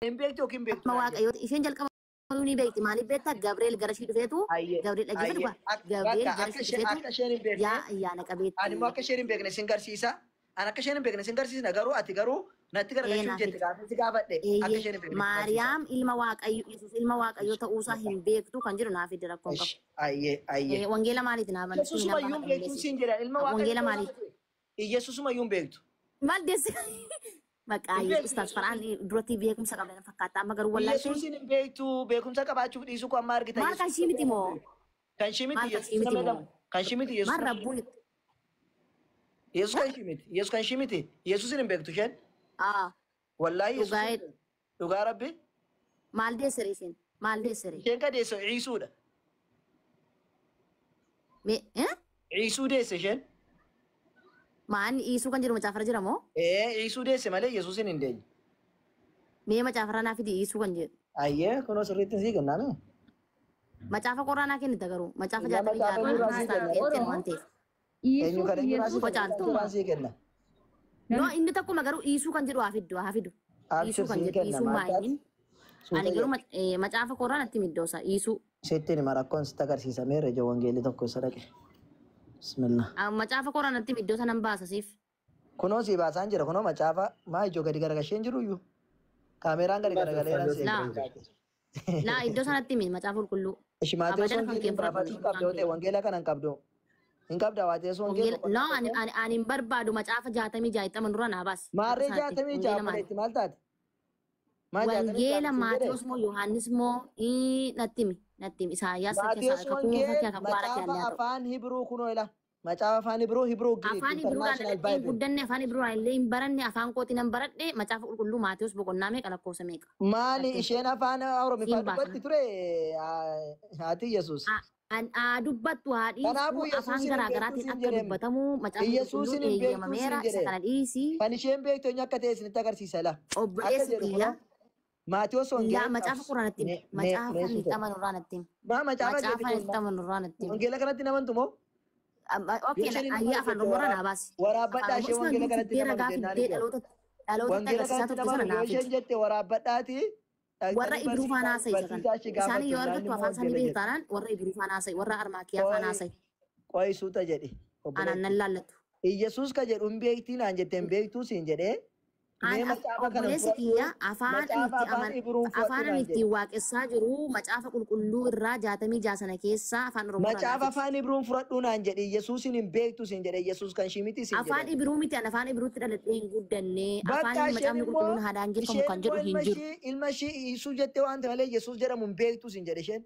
Hin beektu yookiin beektu. Ma waaqayyooti isheen jalqaba ni beekti maaliif beektaa Gabriel gara ishee dhufeetu Gabriel dhaggeeffatu dhufa Gabriel gara ishee dhufeetu yaa ayyaana qabeetti. Ani immoo akka isheen hin beekne sin garsiisa. Ani akka isheen hin beekne sin garsiisna garuu ati garuu natti gargaaruu jette gaafa si gaafadhe akka isheen hin beekne. Maariyaam ilma waaqayyo Yesuus ilma waaqayyo ta'uusaa hin beektu kan jedhu naaf idda rakkoon qabu. Ayyee. Wangeela maaliiti naaf antu. Yesuusuma iyyuu beektu sin jedha ilma waaqayyo. Wangeela maaliiti? Yesuusuma iyyuu beektu. Maal deesse? Maqaa Yesuus tasfaraan duratti beekumsa qabdan fakkaata amma garuu wallaahi. Yesuusin hin beektu beekumsa qabaachuuf dhiisuu ko amma argita. Maal kan shimiti moo? Kan shimiti Yesuus kan shimiti Yesuus. Maal rabbuun Yesuus kan shimiti Yesuus kan shimiti Yesuusin hin beektu isheen. Wallaahi Yesuus. Dhugaa Rabbi. Maal deessere isheen? Maal deessere? Isheen ka deesse Ciisuudha. Ciisuu deesse isheen. Maan Iisuu kan jedhu macaafara jira moo? Ciisuu deesse malee Yesuusin hin deenye. Mee macaafara naaf fidi Iisuu kan jedhu. Ayyee kunoo sirriitti sii kennaame. Macaafa qoraanaa kennita garuu macaafa jaatamii jaarraa waan ta'eef. Eenyu kan eenyu sii kenna. No inni tokkuma garuu Iisuu kan jedhu haa fidu. Iisuu kan jedhu Iisuu maayiniin. Ani garuu macaafa qoraan atti middoosa Iisuu. Seetti ni marakkoon sitti agarsiisameera ija wangeelli tokko isa dhaqe. Bismillah. Macaafa qoraan atti middoosa nan baasa siif. Kunoo si baasaan jira kunoo macaafa maa ijoo gadi garagasheen jiru iyyuu. Kaameraan gadi garagaleera si laa iddoo sanatti mi macaafa qulqulluu. Ishi Maatiyuus wangeelli barbaachuu qabdu ta'e wangeela kana hin qabdu. Hin qabda Maatiyuus wangeela. No ani hin barbaadu macaafa 66 nurra naa baasi. Maarree 66 maalitti maal taate? Wangeela Maatiyuus moo Yohaannis moo natti mi Isaayyaas Maatiyuus wangeela afaan Hibruu kunoo ila. Macaafa afaan Hibruu Greek International Bible. Guddanne afaan Hibruu illee hin baranne afaan kootiin nan baradhe macaafa qulqulluu Maatiyuus boqonnaa meeqa lakkoofsa meeqa. Maali isheen afaan Oromiffaa dubbatti ture haati Yesuus. Dubbattu haadhi afaan garaagaraatiin akka dubbatamu macaafa qulqulluu eeyyamameera isa kana dhiisi. Kan isheen beektu eenyu akka ta'e isinitti agarsiisa la. Obboleessi kiyya. Maatiyuus wangeela. Macaafa quraanatti macaafa itti amanurraanatti. Macaafa itti amanurraanatti. Wangeela kanatti namantu moo? Oke, ayah afan rumora na basi. Waraabadhaa ishee wangeela kanatti nama jennaan. Wangeela kanatti nama isheen jette waraabadhaati. Warra Ibruu faana haasa'e kan. Isaan yoo argattu afaan isaanii beektaanaan warra Ibruu faana haasa'e warra Armaakiyaa faana haasa'e. Qo'isuuta jedhe. Anaan nan laallatu. Yesuus ka jedhu hin beektii naan jettee hin beektuu siin jedhee. Obboleessi kiyya afaan itti waaqessaa jiru macaafa qulqulluu irraa 66 sana keessa afaan Oromoo. Macaafa afaan Ibruun fudhadhuu naan jedhe Yesuusin hin beektu siin jedhe Yesuus kan shimiti siin jedhe. Afaan Ibruu miti afaan Ibruutti dhaladhee hin guddanne afaan macaafni qulqulluun haadhaan jirfamu kan jedhu hin jiru. Ilma ishii Iisuu jettee waan ta'e malee Yesuus jedhamu hin beektu siin jedhe isheen.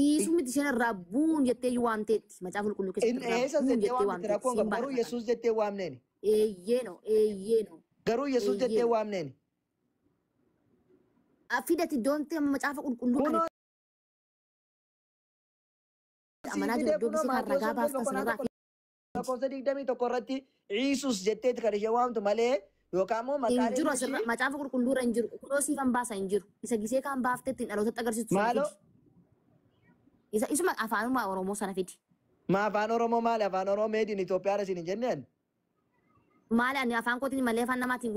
Iisuu miti isheen irraa buun jettee waamteetti macaafa qulqulluu keessatti. Eessa jettee waamteetti garuu Yesuus jettee waamneeni. Eeyyeeno. Garuu Yesuus jettee waamneeni. Fidati doonte macaafa qulqulluu kana. Amanaa jiru iddoo bisii kan ragaa baaftan sanarraa. Lakkoofsa 21 irratti Iisus jetteeti kan ishee waamtu malee yookaan immoo maqaan jiru asirra macaafa qulqulluu irra hin jiru. Kunoo siifan baasa hin jiru. Isa gisee kan baaftetti dhalootatti agarsiistu. Maaloo? Isuma afaanuma Oromoo sana fidi. Ma afaan Oromoo maali? Afaan Oromoo meediin Itoophiyaa isin hin jenneen? Maali ani afaan kootiin malee afaan namaatiin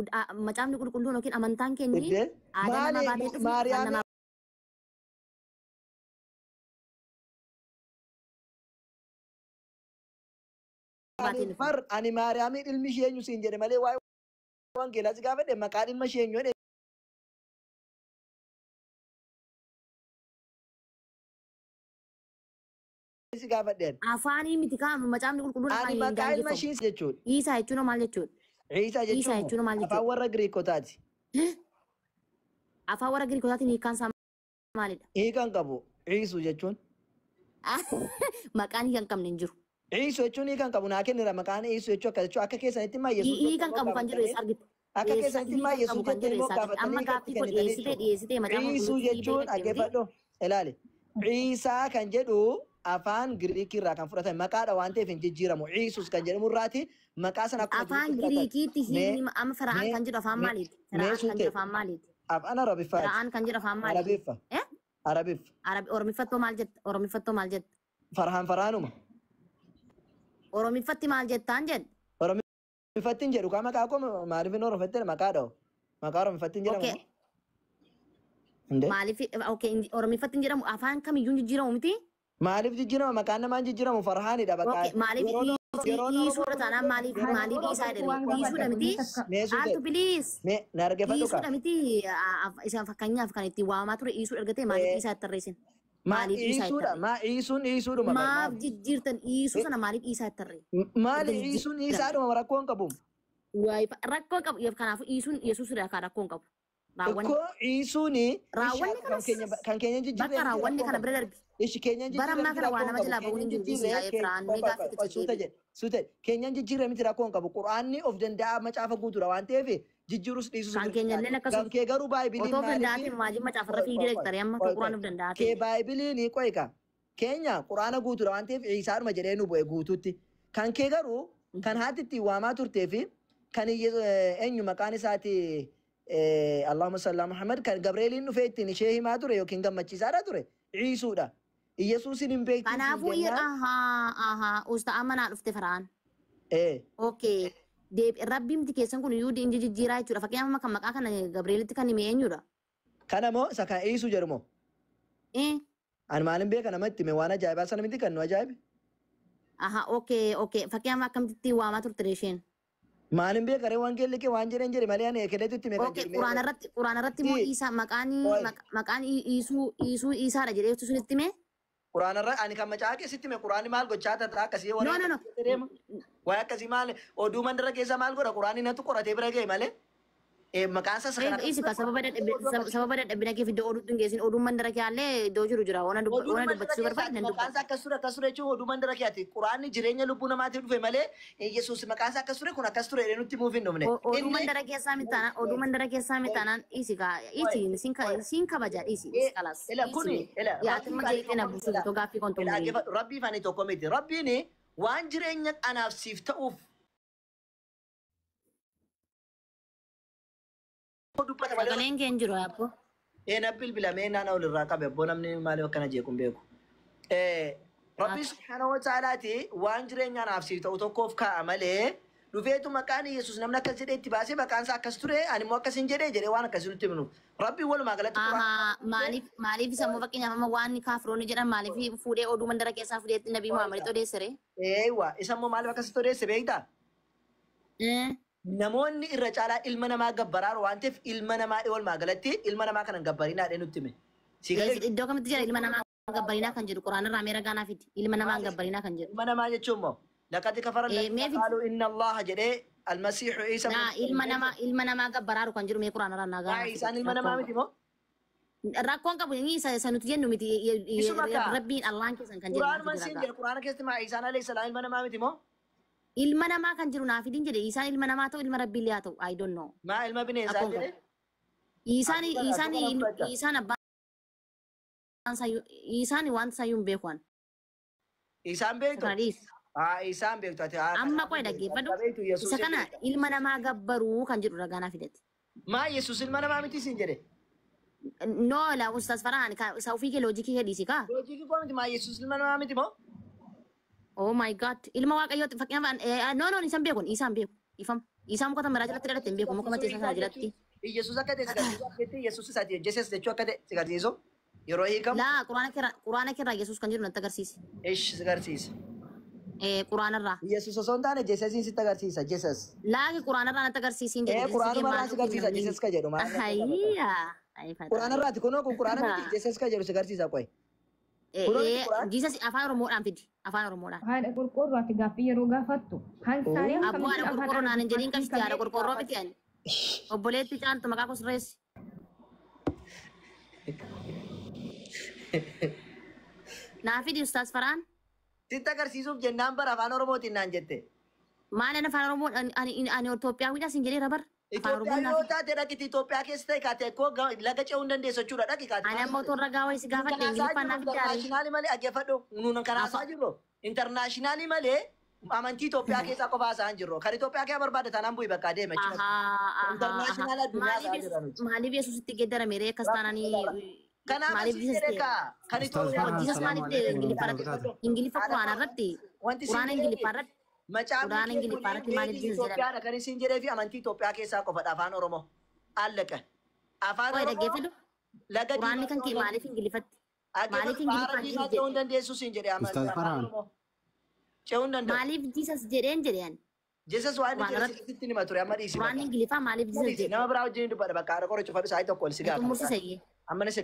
macaafni qulqulluun yookiin amantaan kenni aadaa nama baatee dhufu Maariyaam ani Maariyaamiin ilmi ishee eenyu siin jedhe malee waa'ee wangeelaa si gaafadhe maqaan ilma ishee eenyu jedhe. Si gaafadheen. Afaanii miti kaa'amu macaafni qulqulluun afaan hin maqaa ilma ishee jechuudha. Isaa jechuun maal jechuudha? Isa jechuun maal jechuudha? afaan warra Giriikotaati. Afaan warra Giriikotaatiin hiikaan isaa maalidha? Hiikan qabu. Iisu jechuun. Maqaan hiikan qabne hin jiru. Iisu jechuun hiikan qabu naa kennira maqaan Iisu jechuun akka keessanitti maa Yesuus. Hiikan qabu kan jiru eessa argite? Akka keessanitti maa Yesuus jettee immoo gaafatanii amma gaaffii kun dhiyeessitee macaafa Iisu jechuun dhaggeeffadhu ilaali. Iisaa kan jedhu afaan Giriikii irraa kan fudhatame maqaadha waan ta'eef hin jijjiiramu. Iisus kan jedhamu irraati maqaa sana akkuma afaan Giriikiitti hiikni amma Fara'aan kan jedhu afaan maaliiti? Fara'aan kan jedhu afaan maaliiti? Afaan Arabiffaati. Fara'aan kan jedhu afaan maaliiti? Arabiffa. Oromiffattoo maal jetta? Oromiffattoo maal jetta? Faraanuma. Oromiffatti maal jettaan jedhu? Oromiffattiin jedhu kaa maqaa koo maaliif hin Oromiffatti maqaadha? Maqaa Oromiffattiin jedhamu. Maaliif okay Oromiffatti hin jedhamu afaan kamiyyuu hin jijjiiramu miti? Maaliif jijjiirama maqaan namaan jijjiiramu Farhaanidha bakka. Okay maaliif dhiisuudha taanaan maaliif dhiisaa jedhani dhiisuudha miti? Aaltu biliis. Dhiisuudha miti isaan fakkeenyaaf kan ittiin waamamaa ture dhiisuudha argatee maaliif dhiisaa itti tarreessin? Maaliif dhiisuudha? Dhiisuudhuma. Maaf jijjiirtan dhiisuu sana maaliif dhiisaa itti tarree? Maaliif dhiisuun dhiisaadhuma rakkoon qabu? Rakkoon qabu kanaafuu dhiisuun Yesuusidha kan rakkoon qabu. Tokko dhiisuuni kan keenya jijjiirree. Bakka raawwanni kana bira darbi. Ishi keenyan jijjiirree. Bara ammaa kana waan nama jalaa bahuun hin jiru. Suute keenyan jijjiirree miti rakkoon qabu. Quraanni of danda'a macaafa guutuudha waan ta'eef jijjiirus dhiisus. Kan keenya illee akkasuma. Kan kee garuu baay'iliin otoo danda'atiin maajii macaafarra fiidee deeggaree amma kan quraan of danda'a. Kee baay'iliin qoyka. Keenya quraana guutuudha waan ta'eef Iisaadhuma jedhee nu bu'e guutuutti. Kan kee garuu kan haati ittiin waamaa turtee fi kan eenyu maqaan isaati Allahumma salli Muhammad kan Gabreeliin dhufee ittiin ishee himaa ture yookiin gammachiisaadha ture dhiisuudha. Yesuusin hin beektu. Kanaafuu usta amanaa dhufte Farhaan. Okay. Rabbiimti keessan kun iyyuu inni jijjiiraa jechuudha. Fakkeenyaaf kan maqaa kana Gabreelitti kan hime eenyudha? Kana moo isa kan dhiisu jedhumoo? Ani maalin beeka namatti hime waan ajaa'ibaa sana miti kan nu ajaa'ibe. Okay. Fakkeenyaaf akkamitti waamaa turte isheen? Maalin beeka ree waan keellike waan jedhan jedhe malee ani eekeleetu itti meeqa jedhe. Quraana irratti moo Iisaa maqaan Iisuu Iisaadha jedhee sun itti mee? Quraana irra ani kan macaa keessatti mee quraanni maal gochaa ta'a akkasii waan akkasii maal oduu mandara keessa maal godha quraanni natu qoratee bira ga'e malee. Maqaan isaa sababa dadhabina kee iddoo oduutti hin geessin oduun mandara kee illee iddoo jiru jira waan dubbachisuu barbaade. Maqaan isaa akkas ture jechuun oduu mandara keeti quraanni jireenya lubbuu namaatiif dhufe malee Yesuus maqaan isaa akkas ture kun akkas ture nutti muuf hin dhufne. Oduu mandara keessaa mitaanaan siin kabaja kalas. Yaatiin majeeqee na buusuuf itoo gaaffii kontoomee. Rabbii faanii tokko miti rabbiin waan jireenya anaaf siif ta'uuf. Sagaleen kee hin jiru abbo. Na bilbilamee naannoo olirraa qabe abbo namni maaliif akkana jeequ hin beeku. Rabbi subhaanahu wa ta'aalaati waan jireenya anaaf siif ta'u tokkoof kaa'a malee dhufeetu maqaan Yesuus namni akkas jedhee itti baasee maqaan isaa akkas ture ani immoo akkas hin jedhee waan akkasii nutti himnu. Rabbi walumaa galatti. Maaliif isa immoo fakkeenyaaf amma waan kaafiroonni jedhan maaliif fuudhee oduu mandara keessaa fuudhee Nabii Muhammad odeessere? Isa immoo maaliif akkasitti odeesse beektaa? Namoonni irra caalaa ilma namaa gabbaraaru waan ta'eef ilma namaa walumaa galatti ilma namaa kanan gabbariinaa dhee nutti hime. Iddoo kamitti jira ilma namaa gabbariinaa kan jedhu quraana irraa meera gaanaa fiti ilma namaa gabbariinaa kan jedhu. Ilma namaa jechuun immoo laqati kafara qaalu inna Allah jedhee almasiixu Iisa. Ilma namaa gabbaraaru kan jedhu mee quraana irraa naa gaanaa. Isaan ilma namaa miti moo? Rakkoon qabu isa nuti jennu miti rabbiin Allahan keessan kan jedhu. Quraana keessatti maa Iisaan alayhi salaam ilma namaa miti moo? Ilma namaa kan jiru naaf idin jedhe isaan ilma namaa ta'u ilma rabbiillee haa ta'u I don't know. Maa ilma bineensaa jedhe? Isaan abbaan wanta sayyuu hin beeku. Isaan beektu? Isaan beektu ati. Amma qoe dhaggeeffadhu. Isa kana ilma namaa gabbaruu kan jedhu ragaa naaf fidetti. Maa Yesuus ilma namaa miti siin jedhe? No la ustaas Farhaan isa ofii kee loojikii hedhiisi kaa? Loojikii koo miti maa Yesuus ilma namaa miti moo? Oh my God. Ilma waaqayyooti fakkeenyaaf no isaan beekun isaan beeku ifam isaan muka tamaraa jalatti dhalate hin beeku muka macheessa sana jalatti. Yesuus akka ta'e sigarsiisu Yesuus isaati Jeesus jechuu akka ta'e sigarsiisu yeroo hiikamu. Laa quraana keerraa Yesuus kan jedhu natti agarsiisi. Sigarsiisa. Quraanarraa. Yesuus osoo hin taane Jeesusiin sitti agarsiisa Jeesus. Laaki quraanarraa natti agarsiisiin jedhe. Quraanarraa sigarsiisa Jeesus ka jedhu maal. Quraanarraati kunoo kun quraana miti Jeesus ka jedhu sigarsiisa qoy. Jesus afaan Oromoodhaan fidi. Afaan Oromoodhaan. Haadha qorqoorroo ati gaaffii yeroo gaafattu. Abboo haadha qorqoorroo naan hin jedhiin qabsiiti haadha qorqoorroo miti ani. Obboleetti caaltu maqaa koo sirreessi. Naa fidi Ustaas Farhaan. Sitti agarsiisuuf jennaan bara afaan Oromootiin naan jette. Maal afaan Oromoo ani Itoophiyaa hidhaas hin jedhee rabar. Itoophiyaa yoo taate dhaqiti Itoophiyaa keessa ta'e kaate akkoo laga ce'uu hin dandeessu jechuudha dhaqi kaate. Ani ammoo toorra gaawwa isi gaafadhe Ingiliffaan naaf itti aare. Intarnaashinaali malee dhaggeeffadhu nuun kanaasaa jirru. Intarnaashinaali malee amantii Itoophiyaa keessaa qofaa isaan jirru. Kan Itoophiyaa keessaa barbaade taanaan bu'ii bakka adeema jechuudha. Intarnaashinaala addunyaa isaa jiran. Maaliif Yesuusitti geeddarame ree akkas taananii. Kanaaf asii jedhe kaa. Kan Itoophiyaa. Jesus maaliif Ingiliffa quraana irratti. Quraana Ingiliffaa irratti. Macaan Itoophiyaadha kan isin jedhee fi amantii Itoophiyaa keessaa qofadha afaan Oromoo. Allaqa. Afaan Oromoo Laga Quraanni kan kee maaliif Ingiliffatti? Maaliif Ingiliffaan Ingiliffaan ce'uun dandeessu siin jedhee Ustaz Farhan. ce'uun danda'u. maaliif Jesus jedheen jedheen? Jesus waan inni nima ture amma dhiisi. Quraanni Ingiliffaa maaliif Jesus jedhe? Nama biraa wajjin dubbadha bakka haadha qoricha fadhu isaa tokko ol si gaafa. Tumursiisayyee. Amma ni si